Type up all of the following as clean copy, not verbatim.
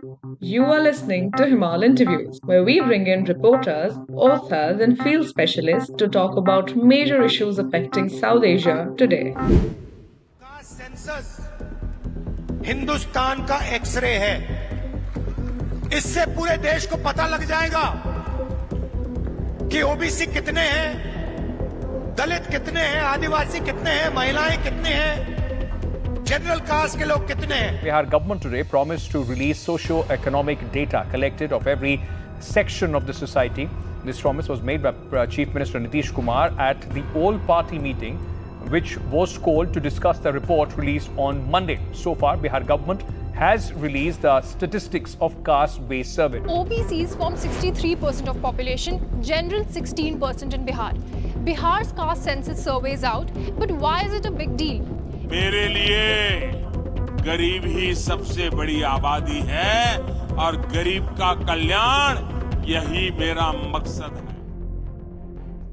You are listening to Himal Interviews, where we bring in reporters, authors, and field specialists to talk about major issues affecting South Asia today. का census Hindustan का x ray है। इससे पूरे देश को पता लग जाएगा कि ओबीसी कितने हैं, दलित कितने हैं, आदिवासी कितने हैं, महिलाएं कितने हैं, जनरल कास्ट के लोग कितने हैं। Bihar government today promised to release socio-economic data collected of every section of the society. This promise was made by Chief Minister Nitish Kumar at the all-party meeting, which was called to discuss the report released on Monday. So far, Bihar government has released the statistics of caste-based survey. OBCs form 63% of population, general 16% in Bihar. Bihar's caste census survey is out, but why is it a big deal? मेरे लिए गरीब ही सबसे बड़ी आबादी है और गरीब का कल्याण यही मेरा मकसद है.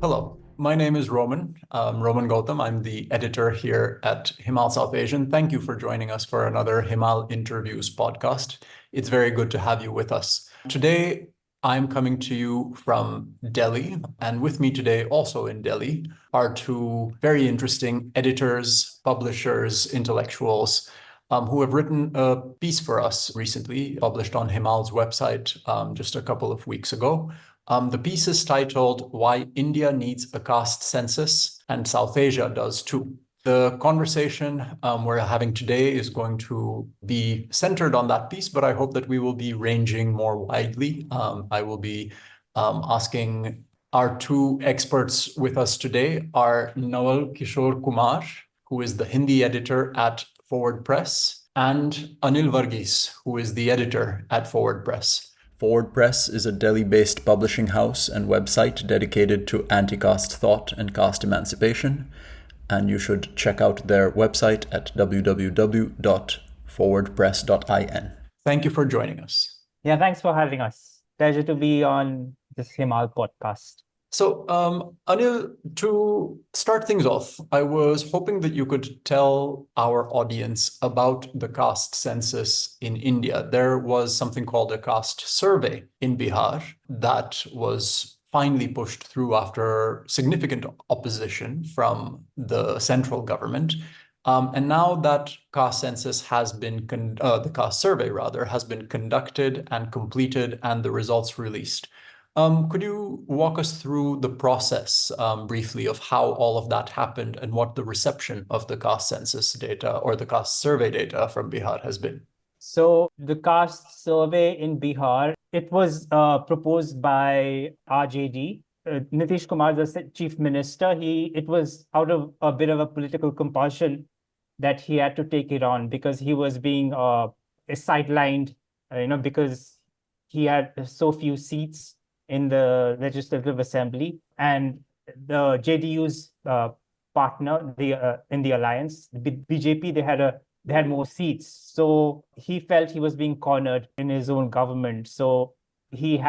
Hello, my name is Roman. Roman Gautam. I'm the editor here at Himal South Asian. Thank you for joining us for another Himal Interviews podcast. It's very good to have you with us. Today, I'm coming to you from Delhi, and with me today, also in Delhi, are two very interesting editors, publishers, intellectuals who have written a piece for us recently, published on Himal's website just a couple of weeks ago. The piece is titled "Why India Needs a Caste Census and South Asia Does Too." The conversation we're having today is going to be centered on that piece, but I hope that we will be ranging more widely. I will be asking our two experts with us today are Nawal Kishore Kumar, who is the Hindi editor at Forward Press, and Anil Varghese, who is the editor at Forward Press. Forward Press is a Delhi-based publishing house and website dedicated to anti-caste thought and caste emancipation. And you should check out their website at www.forwardpress.in. Thank you for joining us. Yeah, thanks for having us. Pleasure to be on this Himal podcast. So, Anil, to start things off, I was hoping that you could tell our audience about the caste census in India. There was something called a caste survey in Bihar that was finally pushed through after significant opposition from the central government. And now that caste census has been, the caste survey rather, has been conducted and completed and the results released. Could you walk us through the process briefly of how all of that happened and what the reception of the caste census data or the caste survey data from Bihar has been? So the caste survey in Bihar, it was proposed by RJD. Nitish Kumar, the chief minister, it was out of a bit of a political compulsion that he had to take it on because he was being sidelined, because he had so few seats in the Legislative Assembly. And the JDU's partner in the alliance, the BJP, they had more seats. So he felt he was being cornered in his own government. So he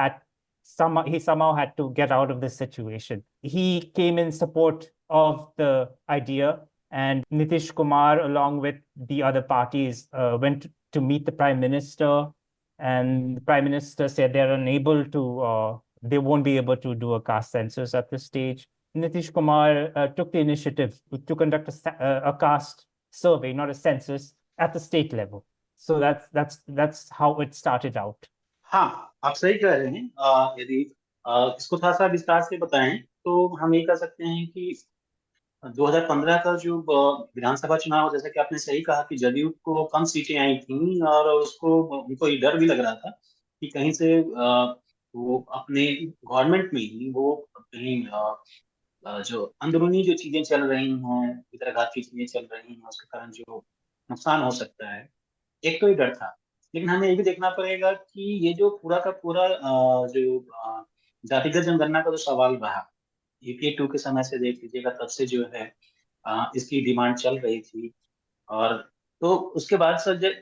somehow had to get out of this situation. He came in support of the idea, and Nitish Kumar, along with the other parties, went to meet the Prime Minister, and the Prime Minister said they won't be able to do a caste census at this stage. Nitish Kumar took the initiative to conduct a caste survey, not a census, at the state level. So that's how it started out. हाँ, आप सही कह रहे हैं। यदि इसको थोड़ा सा विस्तार से बताएं तो हम ये कह सकते हैं कि 2015 का जो विधानसभा चुनाव, जैसा कि आपने सही कहा कि जदयू को कम सीटें आई थी और उनको ये डर भी लग रहा था कि कहीं से वो अपने गवर्नमेंट में ही वो कहीं जो अंदरूनी जो चीजें चल रही हैं, वितरघात की चीजें चल रही हैं, उसके कारण जो नुकसान हो सकता है, एक तो ये डर था। लेकिन हमें ये भी देखना पड़ेगा कि ये जो पूरा का पूरा जो जातिगत जनगणना का जो सवाल रहा, यूपीए 2 के समय से देख लीजिएगा, तब से जो है इसकी डिमांड चल रही थी। और तो उसके बाद सर जब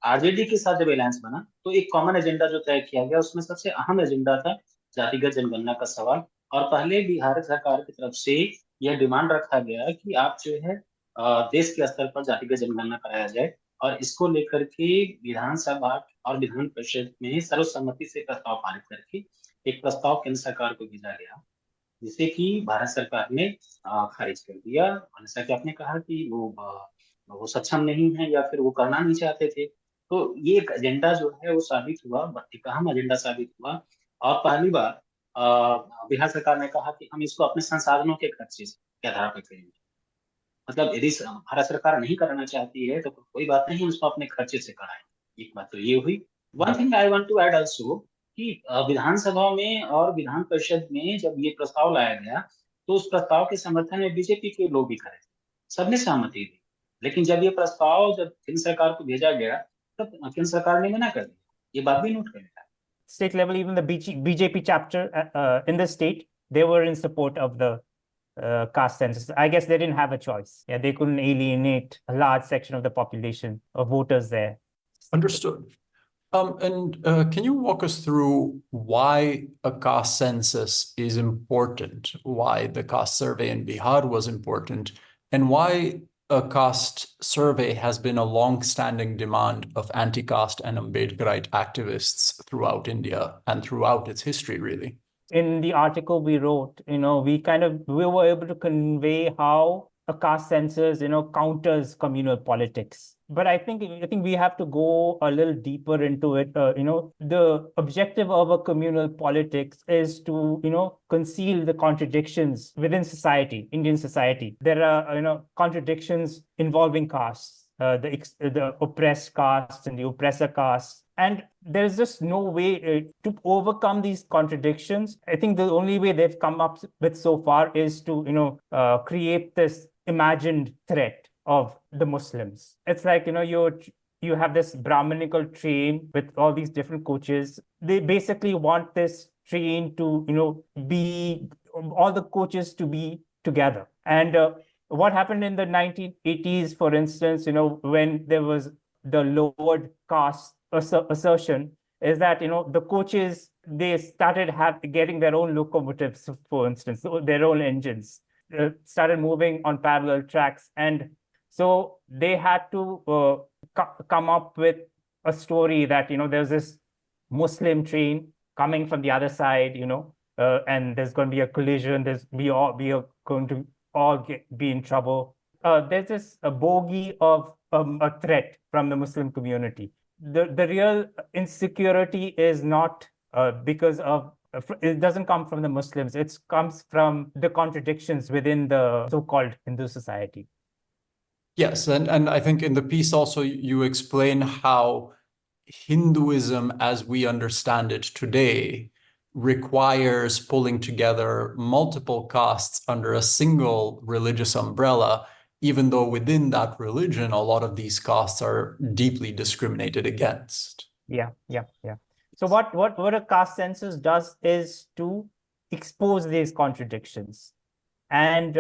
आरजेडी के साथ जब अलायंस बना तो एक कॉमन एजेंडा जो तय किया गया, उसमें सबसे अहम एजेंडा था जातिगत जनगणना का सवाल। और पहले बिहार सरकार की तरफ से यह डिमांड रखा गया कि आप जो है देश के स्तर पर जातिगत जनगणना कराया जाए, और इसको लेकर के विधानसभा और विधान परिषद में सर्वसम्मति से प्रस्ताव पारित करके एक प्रस्ताव केंद्र सरकार को भेजा गया, जिसे कि भारत सरकार ने खारिज कर दिया। और जैसा कि आपने कहा कि वो सक्षम नहीं है या फिर वो करना नहीं चाहते थे। तो ये एक एजेंडा जो है वो साबित हुआ, एक अहम एजेंडा साबित हुआ। और पहली बार बिहार सरकार ने कहा कि हम इसको अपने संसाधनों के खर्चे के आधार पर करेंगे। मतलब यदि भारत सरकार नहीं करना चाहती है तो कोई बात नहीं, उसको अपने खर्चे से कराएं। एक बात तो ये हुई। One thing I want to add also कि विधानसभा में और विधान परिषद में जब ये प्रस्ताव लाया गया तो उस प्रस्ताव के समर्थन में बीजेपी के लोग भी खड़े थे, सबने सहमति दी। लेकिन जब ये प्रस्ताव जब केंद्र सरकार को भेजा गया तब केंद्र सरकार ने मना कर दिया। ये बात भी नोट कर लिया। State level, even the BJP chapter in the state, they were in support of the caste census. I guess they didn't have a choice. Yeah, they couldn't alienate a large section of the population of voters there. Understood. And can you walk us through why a caste census is important, why the caste survey in Bihar was important, and why a caste survey has been a long-standing demand of anti-caste and Ambedkarite activists throughout India and throughout its history, really? In the article we wrote, we were able to convey how a caste census, counters communal politics. But I think we have to go a little deeper into it. The objective of a communal politics is to, conceal the contradictions within society, Indian society. There are, contradictions involving castes, the oppressed castes and the oppressor castes. And there's just no way to overcome these contradictions. I think the only way they've come up with so far is to, create this imagined threat of the Muslims. It's like, you have this Brahminical train with all these different coaches. They basically want this train to, be all the coaches to be together. And what happened in the 1980s, for instance, when there was the lowered caste assertion, is that the coaches, they started getting their own locomotives, for instance, their own engines, started moving on parallel tracks, and so they had to come up with a story that there's this Muslim train coming from the other side, and there's going to be a collision. We are going to all be in trouble. There's this a bogey of a threat from the Muslim community. The real insecurity is not because of, it doesn't come from the Muslims. It comes from the contradictions within the so-called Hindu society. Yes, and I think in the piece also you explain how Hinduism as we understand it today requires pulling together multiple castes under a single religious umbrella, even though within that religion, a lot of these castes are deeply discriminated against. Yeah. So what a caste census does is to expose these contradictions, and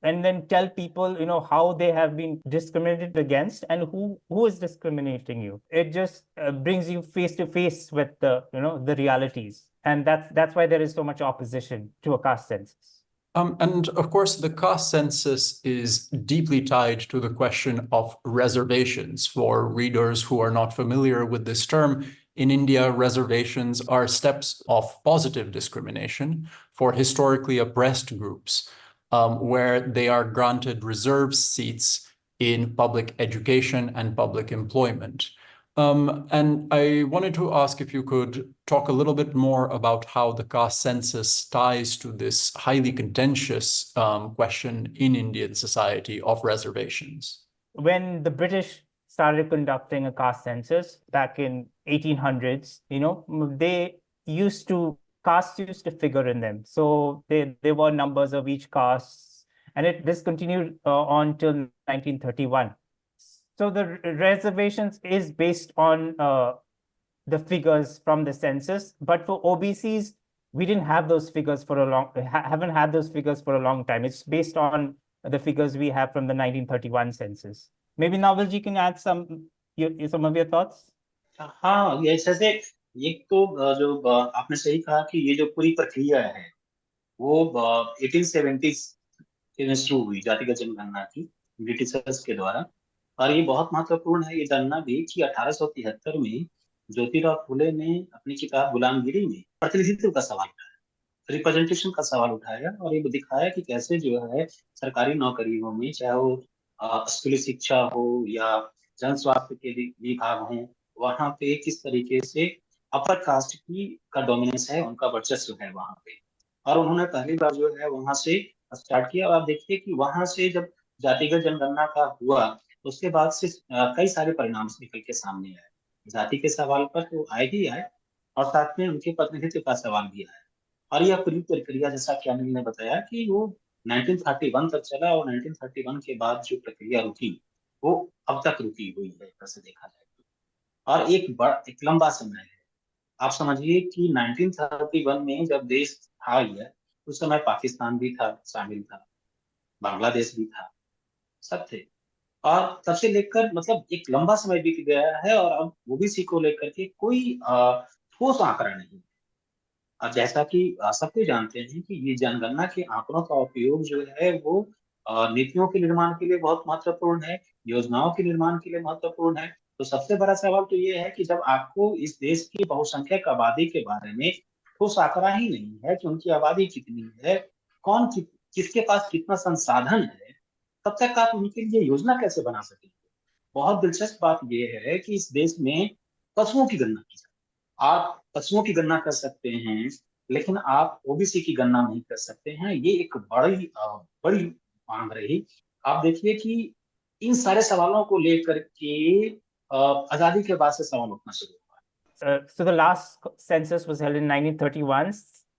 and then tell people how they have been discriminated against and who is discriminating you. It just brings you face to face with the realities, and that's why there is so much opposition to a caste census. And of course, the caste census is deeply tied to the question of reservations. For readers who are not familiar with this term, in India, reservations are steps of positive discrimination for historically oppressed groups, where they are granted reserved seats in public education and public employment. And I wanted to ask if you could talk a little bit more about how the caste census ties to this highly contentious question in Indian society of reservations. When the British started conducting a caste census back in 1800s, castes used to figure in them. So there were numbers of each caste, and this continued on till 1931. So the reservations is based on the figures from the census, but for OBCs, we didn't have those figures haven't had those figures for a long time. It's based on the figures we have from the 1931 census. Maybe Navalji can add some of your thoughts. हाँ, जैसे एक तो जो आपने सही कहा कि ये जो पूरी प्रक्रिया है वो 1870s में शुरू हुई जातिगत जनगणना की ब्रिटिशर्स के द्वारा। और ये बहुत महत्वपूर्ण है ये जानना भी कि 1873 में ज्योतिराव फुले ने अपनी किताब गुलामगिरी में प्रतिनिधित्व का सवाल उठाया, रिप्रेजेंटेशन का सवाल उठाया और ये दिखाया कि कैसे जो है सरकारी नौकरियों में, चाहे वो स्कूली शिक्षा हो या जन स्वास्थ्य के विभाग हो, वहां पे किस तरीके से अपर कास्ट की का डोमिनेंस है, उनका वर्चस्व है वहां पे। और उन्होंने पहली बार जो है वहां से स्टार्ट किया। और आप देखिए कि वहां से जब जातिगत जनगणना का हुआ, उसके बाद से कई सारे परिणाम निकल के सामने आए। जाति के सवाल पर तो आए ही आए, और साथ में उनके प्रतिनिधित्व का सवाल भी आया। और यह पूरी प्रक्रिया, जैसा कि अनिल ने बताया, कि वो 1931 तक चला, और 1931 के बाद जो प्रक्रिया रुकी वो अब तक रुकी हुई है, एक तरह से देखा जाए तो। और एक लंबा समय है। आप समझिए कि 1931 में जब देश था यह, उस समय पाकिस्तान भी था, शामिल था, बांग्लादेश भी था, सब थे। और तब से लेकर मतलब एक लंबा समय बीत गया है, और अब ओबीसी को लेकर के कोई ठोस आंकड़ा नहीं। अब जैसा कि सब कोई जानते हैं कि ये जनगणना के आंकड़ों का उपयोग जो है वो नीतियों के निर्माण के लिए बहुत महत्वपूर्ण है, योजनाओं के निर्माण के लिए महत्वपूर्ण है। तो सबसे बड़ा सवाल तो ये है कि जब आपको इस देश की बहुसंख्यक आबादी के बारे में ठोस आंकड़ा ही नहीं है कि उनकी आबादी कितनी है, किसके पास कितना संसाधन है, तब तक आप उनके लिए योजना कैसे बना सकेंगे। बहुत दिलचस्प बात यह है कि इस देश में पशुओं की गणना की जाती है। आप पशुओं की गणना कर सकते हैं, लेकिन आप ओबीसी की गणना नहीं कर सकते हैं। ये एक बड़ी मांग रही। आप देखिए कि इन सारे सवालों को लेकर के आजादी के बाद से सवाल उठना शुरू हुआ। So the last census was held in 1931,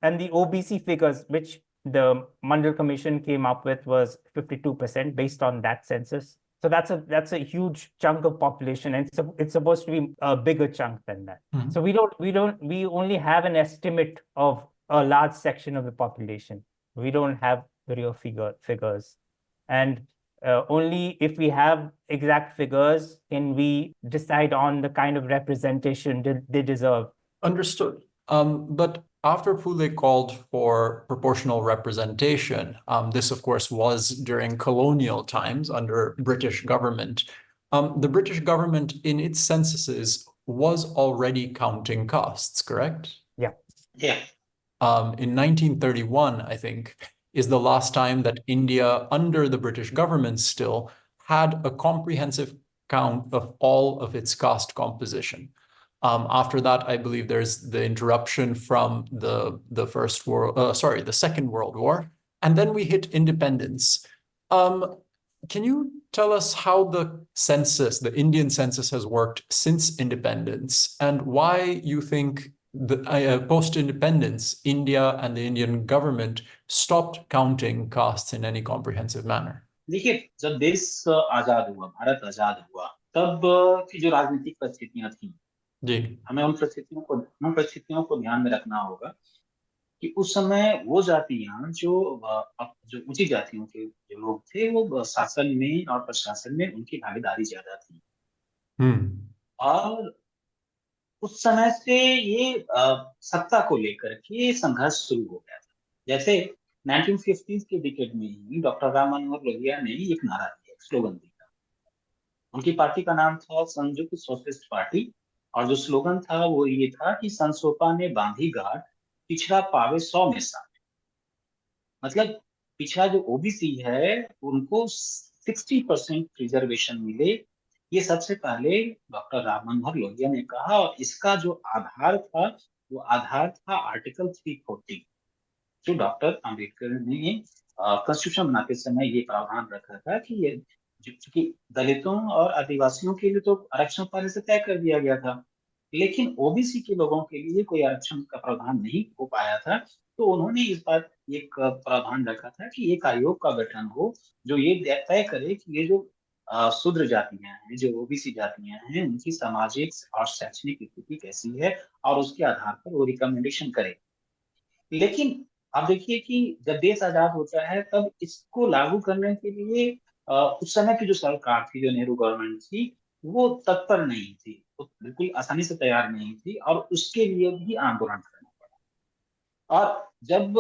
and the OBC figures which the Mandal Commission came up with was 52% based on that census. So that's a huge chunk of population, and it's supposed to be a bigger chunk than that. Mhm. So we only have an estimate of a large section of the population. We don't have the real figures, and only if we have exact figures can we decide on the kind of representation they deserve. Understood. But after Pule called for proportional representation, this of course was during colonial times under British government. The British government in its censuses was already counting castes, correct? Yeah. Yeah. In 1931, I think, is the last time that India, under the British government still, had a comprehensive count of all of its caste composition. After that, I believe there's the interruption from the Second World War, and then we hit independence. Can you tell us how the census, the Indian census, has worked since independence, and why you think post-independence, India and the Indian government stopped counting castes in any comprehensive manner? देखिए, जब देश आजाद हुआ, भारत आजाद हुआ, तब की जो राजनीतिक परिस्थितियां थी, जी, हमें उन परिस्थितियों को ध्यान में रखना होगा कि उस समय वो जातियां जो ऊंची जातियों के जो लोग थे, वो शासन में और प्रशासन में उनकी भागीदारी ज्यादा थी। और उस समय से ये सत्ता को लेकर के संघर्ष शुरू हो गया था। जैसे 1950 के डिकेड में ही डॉक्टर राम मनोहर लोहिया ने एक नारा दिया, स्लोगन दिया। उनकी पार्टी का नाम था संयुक्त सोशलिस्ट पार्टी, और जो स्लोगन था वो ये था कि संसोपा ने बांधी गांठ, पिछड़ा पावे 100 में 60। मतलब पिछड़ा जो ओबीसी है उनको 60% रिजर्वेशन मिले। ये सबसे पहले डॉक्टर राम मनोहर लोहिया ने कहा, और इसका जो आधार था वो आधार था आर्टिकल 340, जो डॉक्टर अंबेडकर ने कॉन्स्टिट्यूशन बनाते समय ये प्रावधान रखा था कि ये चूंकि दलितों और आदिवासियों के लिए तो आरक्षण पहले से तय कर दिया गया था, लेकिन ओबीसी के लोगों के लिए कोई आरक्षण का प्रावधान नहीं हो पाया था। तो उन्होंने इस बात एक प्रावधान रखा था कि एक आयोग का गठन हो जो ये तय करे कि ये जो शूद्र जातियां हैं, जो ओबीसी जातियां हैं, उनकी सामाजिक और शैक्षणिक स्थिति कैसी है, और उसके आधार पर वो रिकमेंडेशन करे। लेकिन आप देखिए कि जब देश आजाद होता है तब इसको लागू करने के लिए उस समय की जो सरकार थी, जो नेहरू गवर्नमेंट थी, वो तत्पर नहीं थी, वो बिल्कुल आसानी से तैयार नहीं थी, और उसके लिए भी आंदोलन करना पड़ा। और जब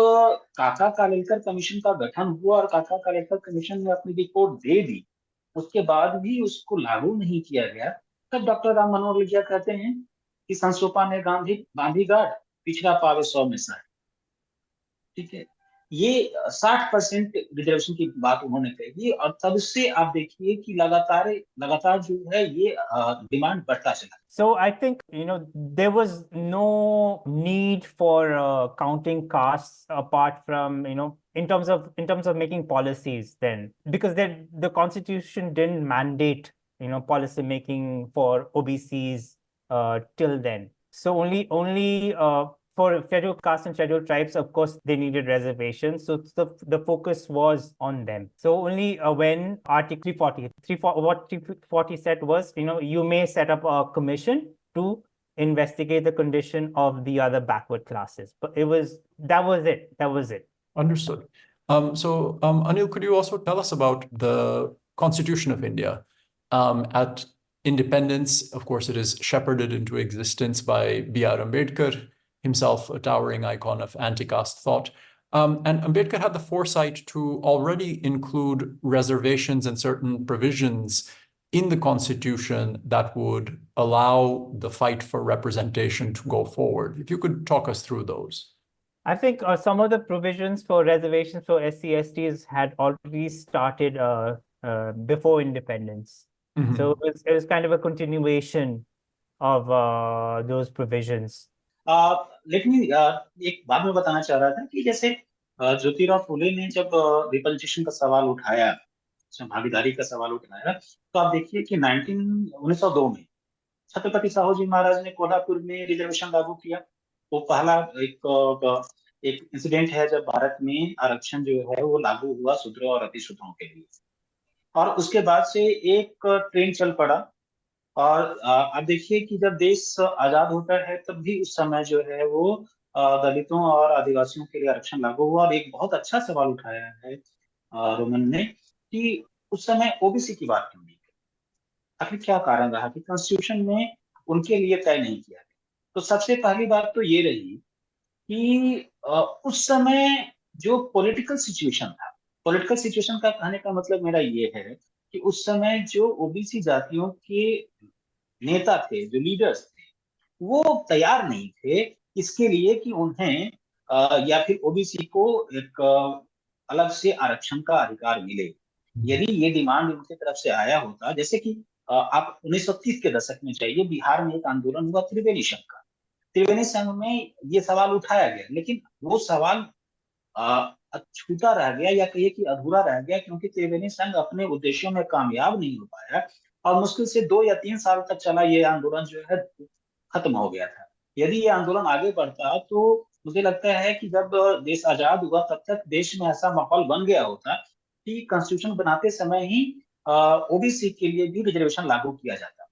काका कालेलकर कमीशन का गठन हुआ और काका कालेलकर कमीशन ने अपनी रिपोर्ट दे दी, उसके बाद भी उसको लागू नहीं किया गया, तब डॉक्टर राम मनोहर लोहिया कहते हैं कि संसोपा ने गांधी गांधी गांठ, पिछड़ा पावे 100 में 60। ठीक है, ये 60% रिजर्वेशन की बात उन्होंने कही, और तब से आप देखिए कि लगातार लगातार जो है ये डिमांड बढ़ता चला। So I think, there was no need for counting castes apart from, in terms of making policies then, because the constitution didn't mandate, policy making for OBCs till then. So only for scheduled castes and scheduled tribes, of course, they needed reservations. So the focus was on them. So only when Article 340, what 340 said was, you may set up a commission to investigate the condition of the other backward classes. But that was it. That was it. Understood. Anil, could you also tell us about the Constitution of India? At independence, of course, it is shepherded into existence by B.R. Ambedkar, himself a towering icon of anti-caste thought. And Ambedkar had the foresight to already include reservations and certain provisions in the Constitution that would allow the fight for representation to go forward. If you could talk us through those. I think some of the provisions for reservations for SC/STs had already started before independence. Mhm. So it was kind of a continuation of those provisions. लेकिन एक बात मैं बताना चाह रहा था कि जैसे ज्योतिराव फुले ने जब रिपंजेशन का सवाल उठाया, भागीदारी का सवाल उठाया, तो आप देखिए कि 1902 में छत्रपति साहू जी महाराज ने कोल्हापुर में रिजर्वेशन लागू किया। वो पहला एक इंसिडेंट है जब भारत में आरक्षण जो है वो लागू हुआ शूद्रों और अतिशूद्रों के लिए, और उसके बाद से एक ट्रेंड चल पड़ा। और आप देखिए कि जब देश आजाद होता है तब भी उस समय जो है वो दलितों और आदिवासियों के लिए आरक्षण लागू हुआ। और एक बहुत अच्छा सवाल उठाया है रोमन ने कि उस समय ओबीसी की बात क्यों नहीं की, आखिर क्या कारण रहा कि कॉन्स्टिट्यूशन में उनके लिए तय नहीं किया गया। तो सबसे पहली बात तो ये रही कि उस समय जो पॉलिटिकल सिचुएशन था, पॉलिटिकल सिचुएशन का कहने का मतलब मेरा ये है कि उस समय जो ओबीसी जातियों के नेता थे, जो लीडर्स थे, वो तैयार नहीं थे इसके लिए कि उन्हें या फिर ओबीसी को एक अलग से आरक्षण का अधिकार मिले। यदि ये डिमांड उनकी तरफ से आया होता, जैसे कि आप 1930 के दशक में जाइए, बिहार में एक आंदोलन हुआ त्रिवेणी संघ का। त्रिवेणी संघ में ये सवाल उठाया गया, लेकिन वो सवाल छूटा रह गया या कहिए कि अधूरा रह गया, क्योंकि त्रिवेणी संघ अपने उद्देश्यों में कामयाब नहीं हो पाया और मुश्किल से 2 या 3 साल तक चला ये आंदोलन जो है खत्म हो गया था। यदि ये आंदोलन आगे बढ़ता तो मुझे लगता है कि जब देश आजाद हुआ तब तक देश में ऐसा माहौल बन गया होता कि कॉन्स्टिट्यूशन बनाते समय ही ओबीसी के लिए भी रिजर्वेशन लागू किया जाता।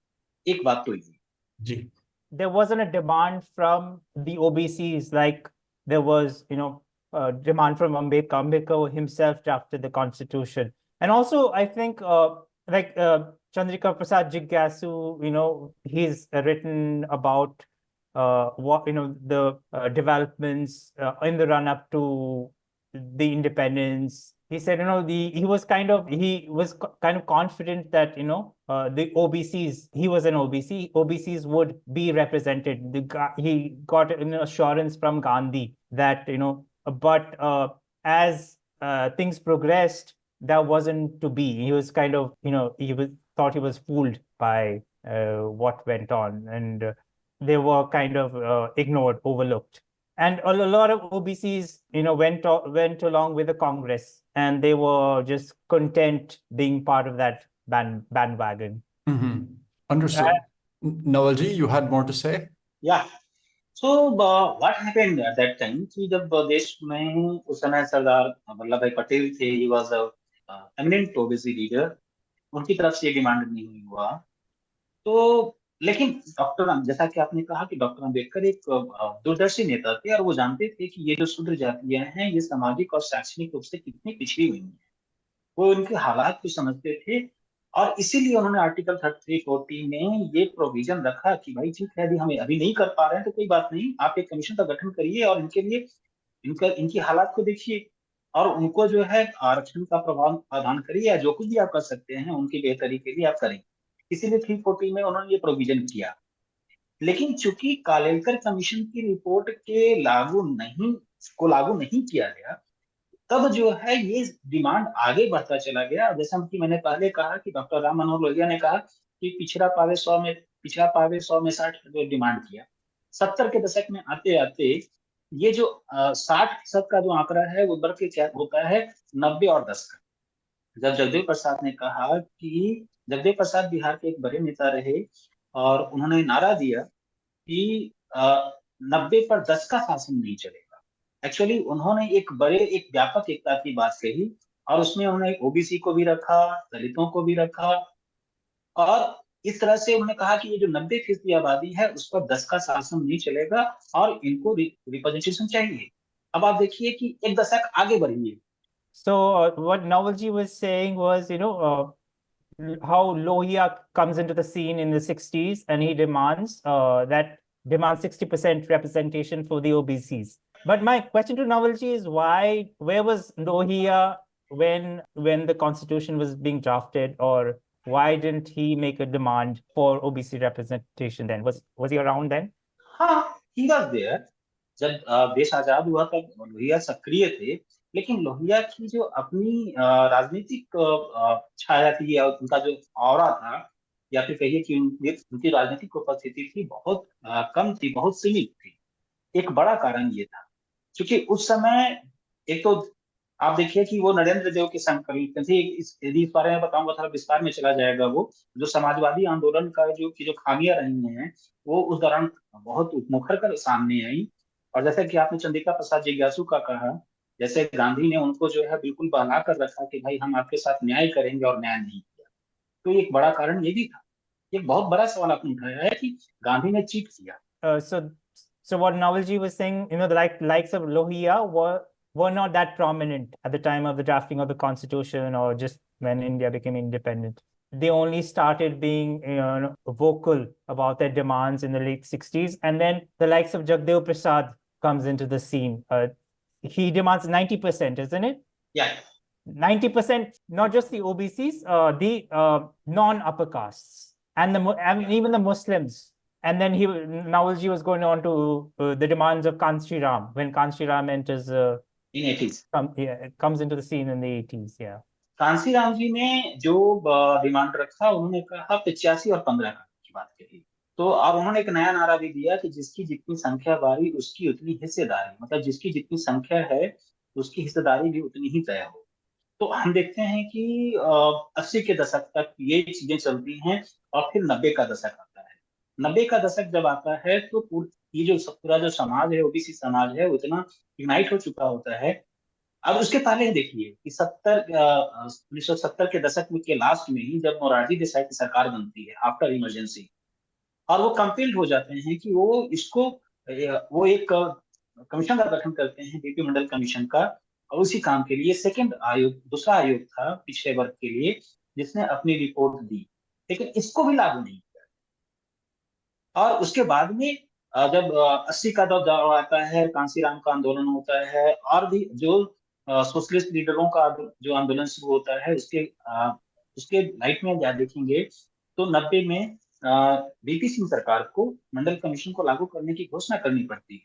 एक बात तो ये जी। There wasn't a demand from the OBCs like there was, demand from Ambedkar. Ambedkar himself drafted the constitution. And also, I think, Chandrika Prasad Jigyasu, he's written about what, the developments in the run-up to the independence. He said, he was kind of confident that, the OBCs, he was an OBC, OBCs would be represented. He got an assurance from Gandhi that, but as things progressed, that wasn't to be. He was kind of, thought he was fooled by what went on, and they were kind of ignored, overlooked. And a lot of OBCs, went along with the Congress, and they were just content being part of that bandwagon. Mm-hmm. Understood. Nawalji, you had more to say? Yeah. So what happened at that time कि जब देश में उस समय सरदार वल्लभ भाई पटेल थे, he was a eminent OBC leader, उनकी तरफ से ये डिमांड नहीं हुआ। तो लेकिन जैसा कि आपने कहा कि डॉक्टर अम्बेडकर एक दूरदर्शी नेता थे और वो जानते थे कि ये जो शूद्र जातियां हैं ये सामाजिक और शैक्षणिक रूप से कितनी पिछड़ी हुई हैं। वो उनके हालात को समझते थे और इसीलिए उन्होंने आर्टिकल 3340 में ये प्रोविजन रखा कि भाई ठीक है, अभी अभी नहीं कर पा रहे हैं तो कोई बात नहीं, आप एक कमीशन का गठन करिए और इनके लिए इनकी हालात को देखिए। और उनको जो है आरक्षण का प्रभाव प्रदान करिए, या जो कुछ भी आप कर सकते हैं उनकी बेहतरी के लिए आप करें। इसीलिए 340 में उन्होंने ये प्रोविजन किया। लेकिन चूंकि कालेलकर कमीशन की रिपोर्ट के लागू नहीं किया गया, तब जो है ये डिमांड आगे बढ़ता चला गया। जैसा कि मैंने पहले कहा कि डॉक्टर राम मनोहर लोहिया ने कहा कि पिछड़ा पावे 100 में 60 जो डिमांड किया। 70 के दशक में आते आते ये जो 60% का जो आंकड़ा है वो बढ़ के क्या होता है, 90 और 10 का। जब जगदेव प्रसाद ने कहा कि जगदेव प्रसाद बिहार के एक बड़े नेता रहे, और उन्होंने नारा दिया कि 90 पर 10 का शासन नहीं चलेगा। एक्चुअली उन्होंने एक व्यापक एकता की बात कही, और उसमें उन्होंने ओबीसी को भी रखा, दलितों को भी रखा, और इस तरह से उन्होंने कहा कि ये जो 90% आबादी है उस पर 10 का शासन नहीं चलेगा, और इनको रिप्रेजेंटेशन चाहिए। अब आप देखिए कि एक दशक आगे बढ़िए। So what Navalji was saying was, how Lohia comes into the scene in the 60s, and he demands 60% representation for the OBCs. But my question to Navalji is where was Lohia when the constitution was being drafted, or why didn't he make a demand for OBC representation then? Was he around then? हाँ, he was there. जब देश आजाद हुआ तब लोहिया सक्रिय थे, लेकिन लोहिया की जो अपनी राजनीतिक छाया थी, या उनका जो ऑरा था, या फिर कहिए कि उनकी राजनीतिक उपस्थिति थी, बहुत कम थी, बहुत सीमित थी। एक बड़ा कारण ये था क्योंकि उस समय एक तो आप देखिए कि वो नरेंद्र देव के संकल्प थे। यदि इस बारे में बताऊंगा थोड़ा विस्तार में चला जाएगा। वो जो समाजवादी आंदोलन का जो खामियां रही हैं वो उस दौरान बहुत मुखर कर सामने आई। और जैसे कि आपने चंद्रिका प्रसाद जिज्ञासु का कहा, जैसे गांधी ने उनको जो है बिल्कुल बहला कर रखा कि भाई हम आपके साथ न्याय करेंगे, और न्याय नहीं किया। तो एक बड़ा कारण ये भी था। एक बहुत बड़ा सवाल आपने उठाया है कि गांधी ने चीट किया। So what Navalji was saying, the likes of Lohia were not that prominent at the time of the drafting of the constitution, or just when India became independent. They only started being vocal about their demands in the late 60s, and then the likes of Jagdev Prasad comes into the scene. He demands 90%, isn't it? Yeah. 90%, not just the OBCs, the non-upper castes, and even the Muslims. And then Navalji was going on to the demands of Kanshi Ram, when Kanshi Ram enters in 80s. Comes into the scene in the 80s. Yeah. Kansi Ram ji ने जो demand रखा, उन्होंने कहा 85 और 15 की बात कही। तो और उन्होंने एक नया नारा भी दिया कि जिसकी जितनी संख्या बारी उसकी उतनी हिस्सेदारी, मतलब जिसकी जितनी संख्या है उसकी हिस्सेदारी भी उतनी ही तय हो। तो हम देखते हैं कि 80 के दशक तक ये चीजें चलती हैं, और फिर 90 का दशक आता है। 90 का दशक जब आता है तो ये जो पूरा जो समाज है, ओबीसी समाज है, वो इतना यूनाइट हो चुका होता है। अब उसके पहले देखिए कि 1970 के दशक में के लास्ट में ही जब मोरारजी देसाई की सरकार बनती है आफ्टर इमरजेंसी, और वो कंपेल्ड हो जाते हैं कि वो एक कमीशन का गठन करते हैं, बीपी मंडल कमीशन का। और उसी काम के लिए दूसरा आयोग था पिछड़े वर्ग के लिए, जिसने अपनी रिपोर्ट दी, लेकिन इसको भी लागू नहीं किया। और उसके बाद में जब 80 का दौर आता है, कांसीराम का आंदोलन होता है, और भी जो सोशलिस्ट लीडरों का जो आंदोलन शुरू होता है, उसके लाइट में क्या देखेंगे तो 90 में बीपी सिंह सरकार को मंडल कमीशन को लागू करने की घोषणा करनी पड़ती है।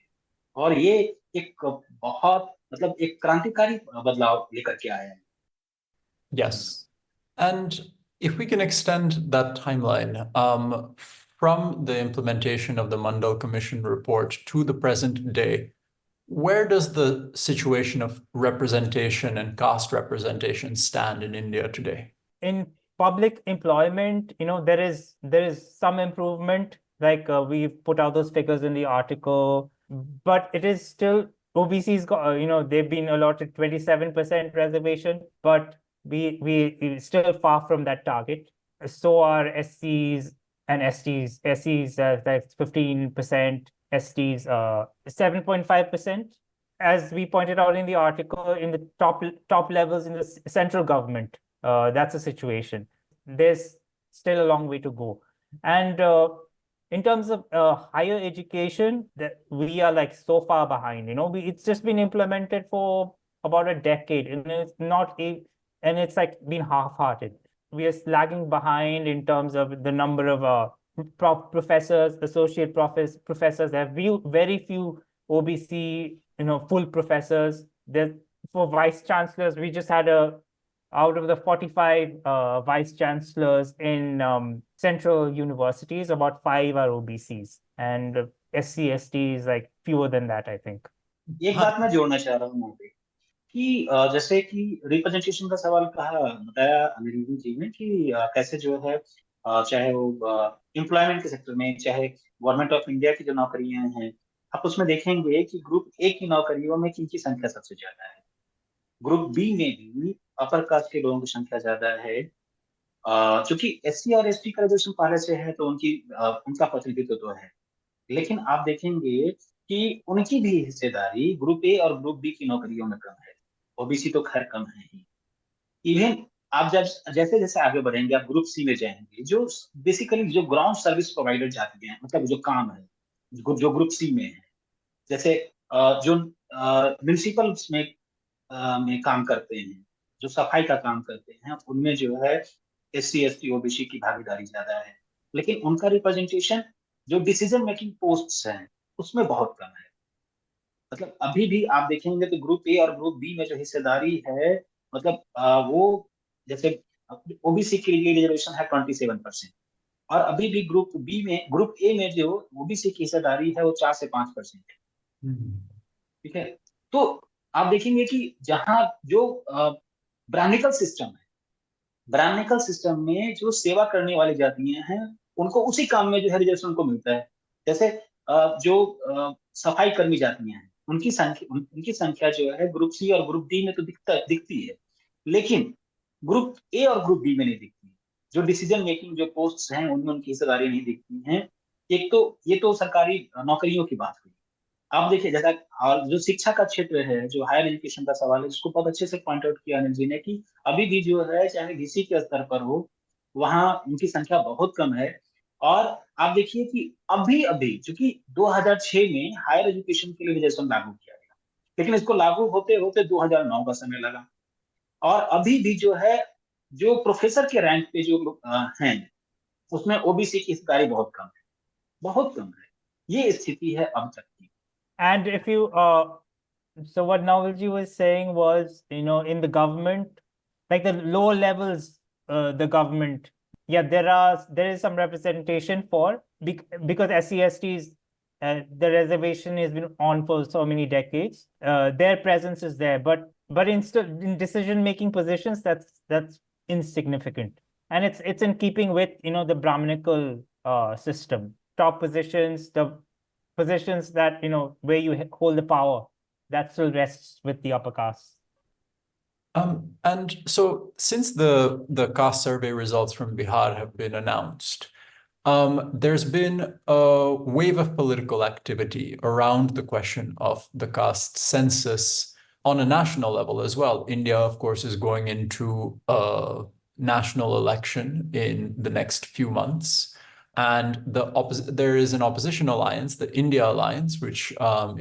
और ये एक बहुत मतलब एक क्रांतिकारी बदलाव लेकर के आया है। Yes. And if we can extend that timeline, from the implementation of the Mandal Commission report to the present day, where does the situation of representation and caste representation stand in India today? In public employment, there is some improvement. Like we've put out those figures in the article, but it is still OBC's got, they've been allotted 27% reservation, but we still far from that target. So are SCs and STs. SCs that's 15%, STs 7.5%. As we pointed out in the article, in the top levels in the central government, that's the situation. There's still a long way to go. And in terms of higher education, that we are like so far behind. It's just been implemented for about a decade, and it's not and it's like been half-hearted. We are lagging behind in terms of the number of professors, associate professors. There are very few OBC, full professors. There for vice chancellors, we just had out of the 45 vice chancellors in central universities, about 5 are OBCs, and SC ST is like fewer than that, I think. एक बात मैं जोड़ना चाह रहा हूँ वहाँ पे कि जैसे कि रिप्रेजेंटेशन का सवाल कहा बताया अनिरुद्ध जी ने कि कैसे जो है चाहे वो एम्प्लॉयमेंट के सेक्टर में, चाहे गवर्नमेंट ऑफ इंडिया की जो नौकरियां हैं, आप उसमें देखेंगे कि ग्रुप ए की नौकरियों में किनकी संख्या सबसे ज्यादा है। ग्रुप बी में भी अपर कास्ट के लोगों की संख्या ज्यादा है। चूंकि एससी और एसटी का रिजर्वेशन पहले से है तो उनका प्रतिनिधित्व तो है, लेकिन आप देखेंगे कि उनकी भी हिस्सेदारी ग्रुप ए और ग्रुप बी की नौकरियों में कम है। ओबीसी तो खैर कम है ही। इवन आप जब जैसे जैसे आगे बढ़ेंगे, आप ग्रुप सी में जाएंगे, जो बेसिकली जो ग्राउंड सर्विस प्रोवाइडर जाते हैं, मतलब जो काम है जो ग्रुप सी में है, जैसे जो म्यूनिसिपल में काम करते हैं, जो सफाई का काम करते हैं, उनमें जो है एससी एसटी ओबीसी की भागीदारी ज्यादा है। लेकिन उनका रिप्रेजेंटेशन जो डिसीजन मेकिंग पोस्ट्स हैं उसमें बहुत कम है। मतलब अभी भी आप देखेंगे तो ग्रुप ए और ग्रुप बी में जो हिस्सेदारी है, मतलब वो जैसे ओबीसी के लिए रिजर्वेशन है 27%, और अभी भी ग्रुप ए में जो ओबीसी की हिस्सेदारी है वो 4 से 5% है। ठीक है, तो आप देखेंगे कि जहां जो ब्राह्मणिकल सिस्टम है, ब्राह्मणिकल सिस्टम में जो सेवा करने वाली जातियां हैं उनको उसी काम में जो है रिजर्वेशन उनको मिलता है। जैसे जो सफाई कर्मी जातियां हैं उनकी संख्या जो है ग्रुप सी और ग्रुप डी में तो दिखती है, लेकिन ग्रुप ए और ग्रुप बी में नहीं दिखती। जो डिसीजन मेकिंग जो पोस्ट हैं उनमें उनकी हिस्सेदारी नहीं दिखती है। एक तो ये तो सरकारी नौकरियों की बात हुई। आप देखिए जैसा और जो शिक्षा का क्षेत्र है, जो हायर एजुकेशन का सवाल है, जिसको बहुत अच्छे से पॉइंट आउट किया अनिल जी ने कि अभी भी जो है चाहे डीसी के स्तर पर हो, वहां उनकी संख्या बहुत कम है। और आप देखिए कि अभी अभी चूंकि 2006 में हायर एजुकेशन के लिए रिजर्वेशन लागू किया गया, लेकिन इसको लागू होते होते 2009 का समय लगा। और अभी भी जो है जो प्रोफेसर के रैंक पे जो लोग हैं उसमें ओबीसी की हिस्सेदारी बहुत कम है, बहुत कम है। ये स्थिति है अब तक की। And if you so what Navalji was saying was, in the government, like the lower levels, the government, yeah, there is some representation for because SC/STs, the reservation has been on for so many decades. Their presence is there, but in decision making positions, that's insignificant, and it's in keeping with the Brahminical system. Top positions, the positions that where you hold the power, that still rests with the upper caste. And so since the caste survey results from Bihar have been announced, there's been a wave of political activity around the question of the caste census on a national level as well. India, of course, is going into a national election in the next few months. And there is an opposition alliance, the India Alliance, which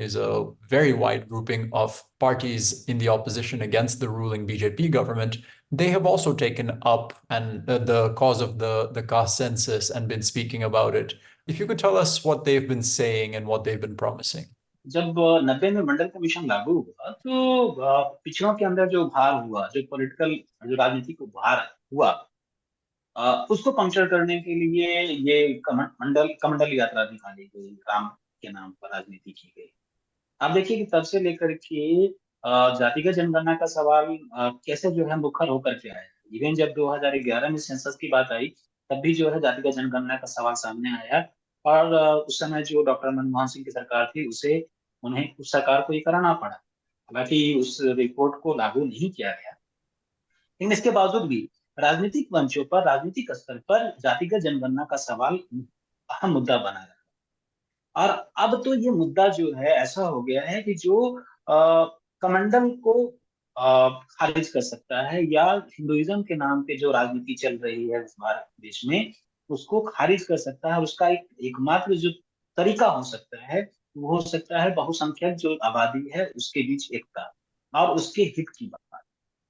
is a very wide grouping of parties in the opposition against the ruling BJP government. They have also taken up the cause of the caste census and been speaking about it. If you could tell us what they've been saying and what they've been promising. जब 90 में मंडल commission लागू हुआ तो पिछड़ों के अंदर जो उभार हुआ, जो राजनीतिक उभार हुआ, उसको पंक्चर करने के लिए ये कमंडल यात्रा निकाली गई, राम के नाम पर राजनीति की गई। आप देखिए कि तब से लेकर के जातिगत जनगणना का सवाल कैसे जो है मुखर होकर के आया। इवन जब 2011 में सेंसस की बात आई तब भी जो है जातिगत जनगणना का सवाल सामने आया, और उस समय जो डॉक्टर मनमोहन सिंह की सरकार थी उस सरकार को ये कराना पड़ा। हालांकि उस रिपोर्ट को लागू नहीं किया गया, लेकिन इसके बावजूद भी राजनीतिक मंचों पर, राजनीतिक स्तर पर जातिगत जनगणना का सवाल अहम मुद्दा बना रहा। और अब तो ये मुद्दा जो है ऐसा हो गया है कि जो कमंडल को खारिज कर सकता है, या हिंदुइज्म के नाम पे जो राजनीति चल रही है इस भारत देश में, उसको खारिज कर सकता है। उसका एकमात्र जो तरीका हो सकता है वो हो सकता है बहुसंख्यक जो आबादी है उसके बीच एकता। और उसके हित की बात।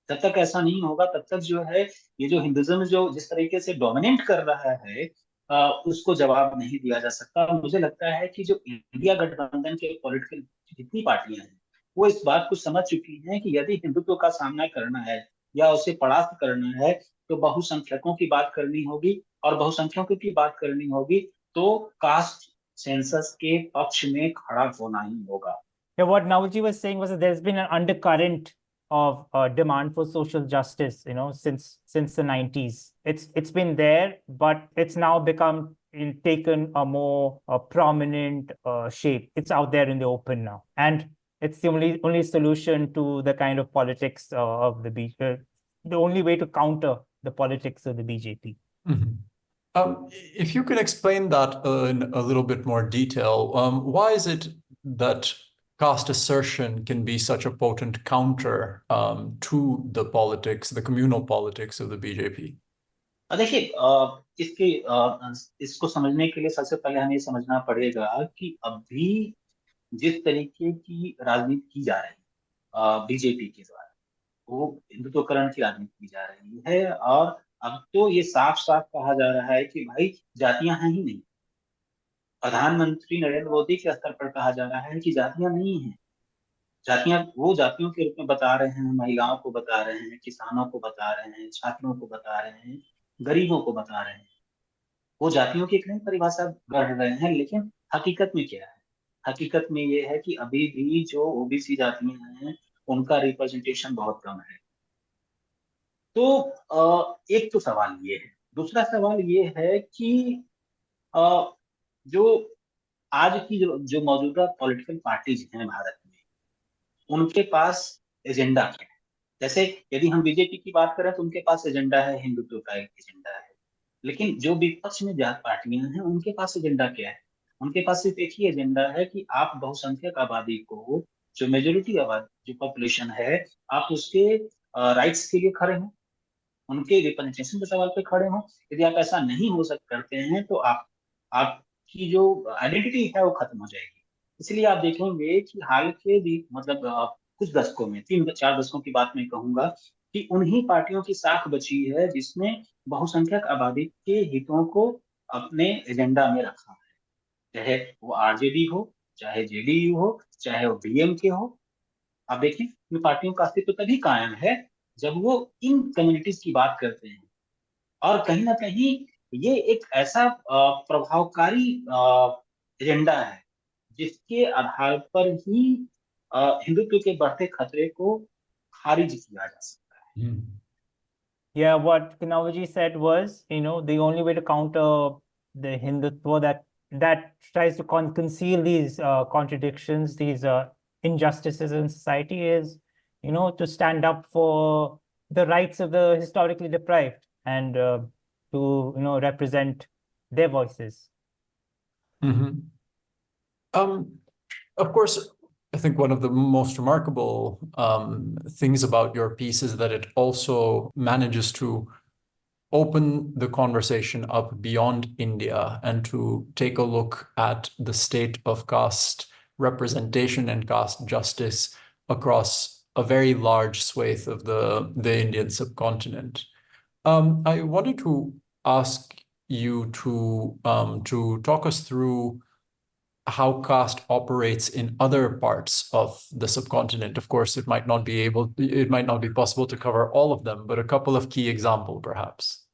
जब तक ऐसा नहीं होगा तब तक जो है ये जो हिंदुज्म जो जिस तरीके से डोमिनेट कर रहा है उसको जवाब नहीं दिया जा सकता। मुझे लगता है कि जो इंडिया गठबंधन के पॉलिटिकल जितनी पार्टियां हैं वो इस बात को समझ चुकी हैं कि यदि हिंदुत्व का सामना करना है या उसे परास्त करना है तो बहुसंख्यकों की बात करनी होगी, और बहुसंख्यकों की बात करनी होगी तो कास्ट सेंसस के पक्ष में खड़ा होना ही होगा। Yeah, what Navji was saying was that there's been an undercurrent of demand for social justice, since the 90s. It's been there, but it's now become taken a more prominent shape. It's out there in the open now, and it's the only solution to the kind of politics of the the only way to counter the politics of the BJP. Mhm. If you could explain that in a little bit more detail, why is it that caste assertion can be such a potent counter to the politics, the communal politics of the BJP? देखिए इसके इसको समझने के लिए सबसे पहले हमें समझना पड़ेगा कि अभी जिस तरीके की राजनीति की जा रही है बीजेपी के द्वारा, वो हिंदुत्वकरण की राजनीति की जा रही है। और अब तो ये साफ साफ कहा जा रहा है कि भाई जातियां हैं ही नहीं। प्रधानमंत्री नरेंद्र मोदी के स्तर पर कहा जा रहा है कि जातियां नहीं हैं। जातियां वो जातियों के रूप में बता रहे हैं, महिलाओं को बता रहे हैं, किसानों को बता रहे हैं, छात्रों को बता रहे हैं, गरीबों को बता रहे हैं। वो जातियों की एक नई परिभाषा गढ़ रहे हैं, लेकिन हकीकत में क्या है? हकीकत में ये है कि अभी भी जो ओबीसी जातियां हैं उनका रिप्रेजेंटेशन बहुत कम है। तो एक तो सवाल ये है। दूसरा सवाल ये है कि जो आज की जो मौजूदा पॉलिटिकल पार्टीज हैं भारत में, उनके पास एजेंडा क्या है? जैसे यदि हम बीजेपी की बात करें तो उनके पास एजेंडा है, हिंदुत्व का एक एजेंडा है। लेकिन जो विपक्ष में जात पार्टियां हैं उनके पास एजेंडा क्या है? उनके पास सिर्फ एक ही एजेंडा है कि आप बहुसंख्यक आबादी को, जो मेजोरिटी आबादी जो पॉपुलेशन है, आप उसके राइट्स के लिए खड़े हो, उनके रिप्रेजेंटेशन के सवाल पे खड़े हो। यदि आप ऐसा नहीं हो करते हैं तो आपकी जो आइडेंटिटी है वो खत्म हो जाएगी। इसलिए आप देखेंगे कि हाल के मतलब कुछ दशकों में, 3-4 दशकों की बात मैं कहूंगा कि उन्हीं पार्टियों की साख बची है जिसने बहुसंख्यक आबादी के हितों को अपने एजेंडा में रखा है। चाहे वो आरजेडी हो, चाहे जेडीयू हो, चाहे वो बीएमके हो। आप देखें इन पार्टियों का अस्तित्व तभी कायम है जब वो इन कम्युनिटीज की बात करते हैं। और कहीं ना कहीं ये एक ऐसा प्रभावकारी एजेंडा है जिसके आधार पर ही हिंदुत्व के बढ़ते खतरे को खारिज किया जा सकता है। Yeah, what Kanavaji said was, the only way to counter the Hindutva that tries to conceal these contradictions, these injustices in society is, to stand up for the rights of the historically deprived and to, represent their voices. Mm-hmm. Of course, I think one of the most remarkable things about your piece is that it also manages to open the conversation up beyond India and to take a look at the state of caste representation and caste justice across a very large swathe of the Indian subcontinent. I wanted to ask you to talk us through how caste operates in other parts of the subcontinent. Of course, it might not be possible to cover all of them, but a couple of key examples, perhaps.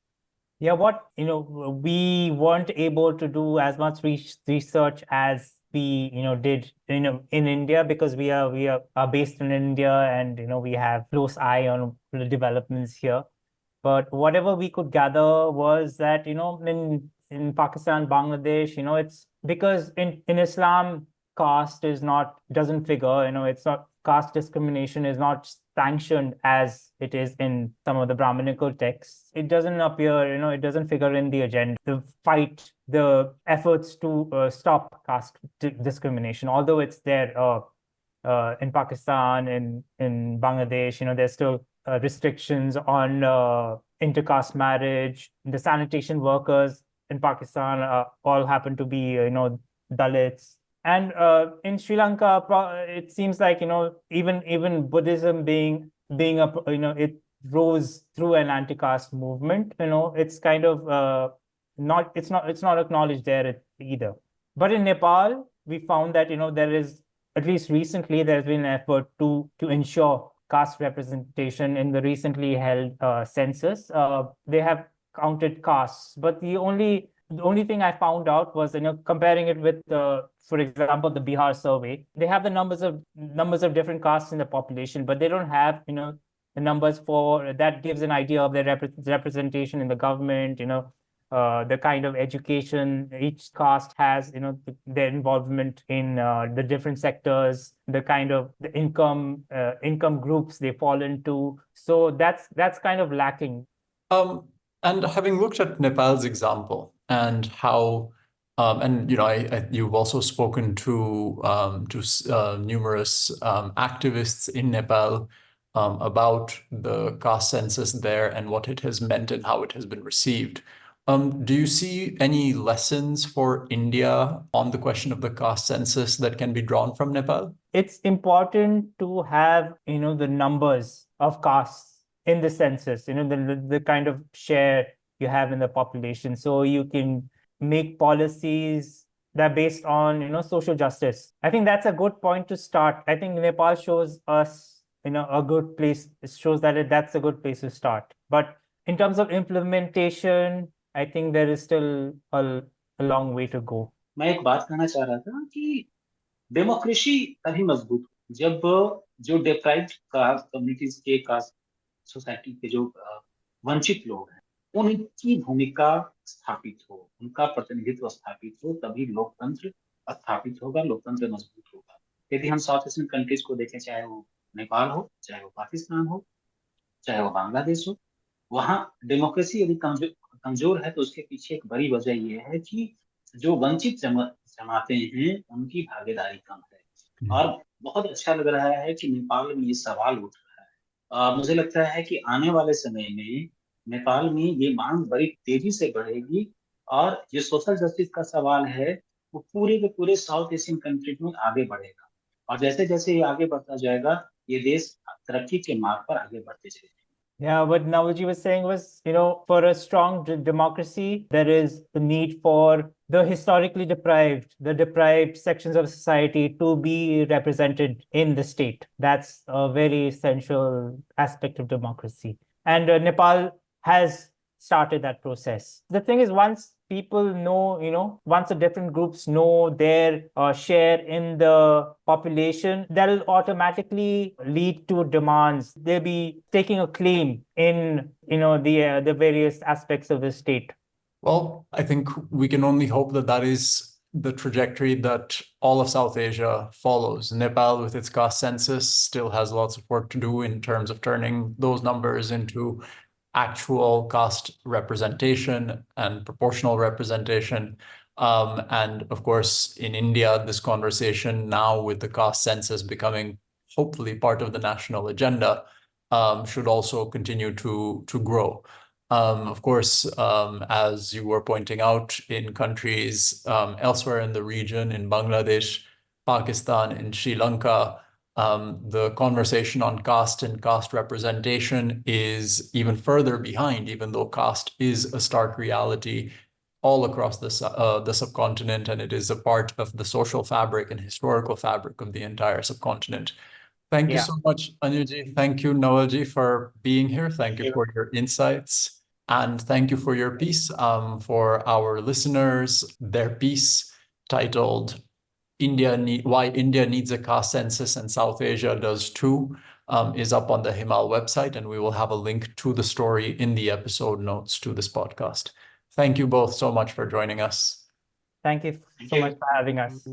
Yeah, we weren't able to do as much research as we, did, in India, because we are based in India, and, we have close eye on the developments here. But whatever we could gather was that, in Pakistan, Bangladesh, it's because in Islam, caste doesn't figure, it's not, caste discrimination is not sanctioned as it is in some of the Brahminical texts. It doesn't appear, it doesn't figure in the agenda, the efforts to stop caste discrimination, although it's there in Pakistan, in Bangladesh, there's still restrictions on intercaste marriage. The sanitation workers in Pakistan all happen to be, Dalits. And in Sri Lanka, it seems like, even Buddhism being a, it rose through an anti-caste movement. It's kind of it's not acknowledged there either. But in Nepal, we found that there is, at least recently, there's been an effort to ensure caste representation in the recently held census. They have counted castes, but the only thing I found out was, comparing it with, for example, the Bihar survey. They have the numbers of different castes in the population, but they don't have, the numbers for that gives an idea of their representation in the government, the kind of education each caste has, their involvement in the different sectors, the kind of the income groups they fall into. So that's kind of lacking. And having looked at Nepal's example and how, and you've also spoken to numerous activists in Nepal about the caste census there and what it has meant and how it has been received. Do you see any lessons for India on the question of the caste census that can be drawn from Nepal? It's important to have, the numbers of castes in the census, the kind of share you have in the population, so you can make policies that are based on, social justice. I think that's a good point to start. I think Nepal shows us, a good place. It shows that that's a good place to start. But in terms of implementation, I think there is still a long way to go. मैं एक बात कहना चाह रहा था कि democracy तभी मजबूत जब जो डिप्राइव्ड कास्ट कम्युनिटीज के कास्ट सोसाइटी के जो वंचित लोग हैं उनकी भूमिका स्थापित हो, उनका प्रतिनिधित्व स्थापित हो, तभी लोकतंत्र स्थापित होगा, लोकतंत्र मजबूत होगा। यदि हम साउथ एशियन कंट्रीज को देखें, चाहे वो नेपाल हो, चाहे वो पाकिस्तान हो, चाहे वो बांग्लादेश हो, वहाँ डेमोक्रेसी यदि कमजोर है तो उसके पीछे एक बड़ी वजह ये है कि जो वंचित जमातें हैं उनकी भागीदारी कम है। और बहुत अच्छा लग रहा है कि नेपाल में ये सवाल उठ रहा है। मुझे लगता है कि आने वाले समय में नेपाल में ये मांग बड़ी तेजी से बढ़ेगी और ये सोशल जस्टिस का सवाल है वो पूरे के पूरे साउथ एशियन कंट्रीज में आगे बढ़ेगा। और जैसे जैसे ये आगे बढ़ता जाएगा ये देश तरक्की के मार्ग पर आगे बढ़ते चलेंगे। Yeah, what Navalji was saying was, for a strong democracy, there is the need for the historically deprived sections of society to be represented in the state. That's a very essential aspect of democracy. And Nepal has started that process. The thing is, once people know, once the different groups know their share in the population, that'll automatically lead to demands. They'll be taking a claim in, the various aspects of the state. Well, I think we can only hope that is the trajectory that all of South Asia follows. Nepal, with its caste census, still has lots of work to do in terms of turning those numbers into actual caste representation and proportional representation. And of course, in India, this conversation now with the caste census becoming hopefully part of the national agenda should also continue to grow. Of course, as you were pointing out, in countries elsewhere in the region, in Bangladesh, Pakistan, in Sri Lanka, the conversation on caste and caste representation is even further behind, even though caste is a stark reality all across the subcontinent, and it is a part of the social fabric and historical fabric of the entire subcontinent. Thank you so much, Anilji. Thank you, Nawalji, for being here. Thank you for your insights. And thank you for your piece. For our listeners, their piece titled Why India Needs a Caste Census and South Asia Does Too is up on the Himal website, and we will have a link to the story in the episode notes to this podcast. Thank you both so much for joining us. Thank you so much for having us.